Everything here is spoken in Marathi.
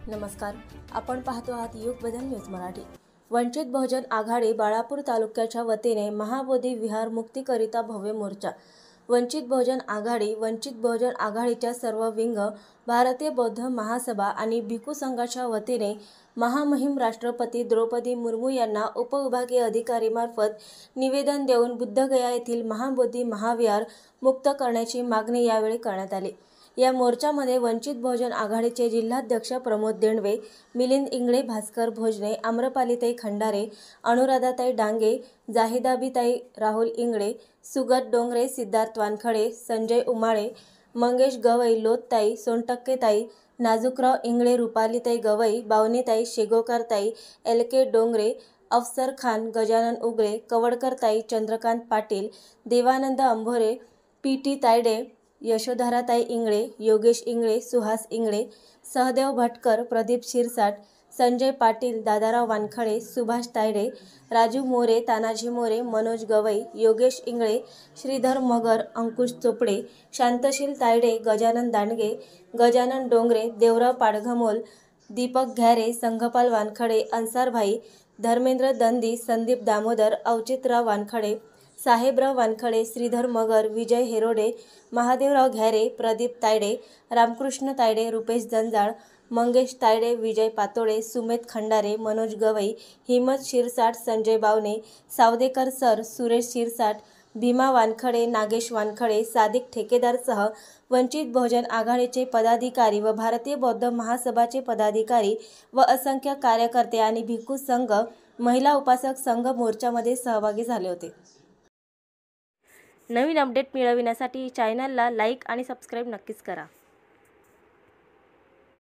नमस्कार, आपण पाहतो आहात युग बदल न्यूज मराठी। वंचित बहुजन आघाडी बाळापूर तालुक्याच्या वतीने महाबोधी विहार मुक्तीकरिता भव्य मोर्चा। वंचित बहुजन आघाडीच्या सर्व विंग, भारतीय बौद्ध महासभा आणि भिक्खू संघाच्या वतीने महामहिम राष्ट्रपती द्रौपदी मुर्मू यांना उपविभागीय अधिकारीमार्फत निवेदन देऊन बुद्धगया येथील महाबोधी महाविहार मुक्त करण्याची मागणी यावेळी करण्यात आली। या मोर्चामध्ये वंचित बहुजन आघाडीचे जिल्हाध्यक्ष प्रमोद देंडवे, मिलिंद इंगळे, भास्कर भोजने, आम्रपालीताई खंडारे, अनुराधाताई डांगे, जाहिदाबाईताई राहुल इंगळे, सुगत डोंगरे, सिद्धार्थ वानखडे, संजय उमाळे, मंगेश गवई, लोतताई, सोनटक्केताई, नाजूकराव इंगळे, रुपालीताई गवई, बावनीताई, शेगोकारताई, LK डोंगरे, अफसर खान, गजानन उगळे, कवडकरताई, चंद्रकांत पाटील, देवानंद अंभोरे, PT तायडे, यशोधराताई इंगळे, योगेश इंगळे, सुहास इंगळे, सहदेव भटकर, प्रदीप शिरसाट, संजय पाटील, दादाराव वानखडे, सुभाष तायडे, राजू मोरे, तानाजी मोरे, मनोज गवई, योगेश इंगळे, श्रीधर मगर, अंकुश चोपडे, शांतशील तायडे, गजानन दांडगे, गजानन डोंगरे, देवराव पाडघमोल, दीपक घ्यारे, संघपाल वानखडे, अन्सारभाई, धर्मेंद्र दंदी, संदीप दामोदर, अवचितराव वानखडे, साहेबराव वानखडे, श्रीधर मगर, विजय हेरोडे, महादेवराव घ्यारे, प्रदीप तायडे, रामकृष्ण तायडे, रुपेश जंजाळ, मंगेश तायडे, विजय पातोळे, सुमेध खंडारे, मनोज गवई, हिम्मत शिरसाट, संजय बावने, सावदेकर सर, सुरेश शिरसाट, भीमा वानखडे, नागेश वानखडे, सादिक ठेकेदारसह वंचित बहुजन आघाडीचे पदाधिकारी व भारतीय बौद्ध महासभाचे पदाधिकारी व असंख्य कार्यकर्ते आणि भिक्खू संघ, महिला उपासक संघ मोर्चामध्ये सहभागी झाले होते। नवीन अपडेट मिळविण्यासाठी चॅनलला लाईक आणि सबस्क्राईब नक्कीच करा।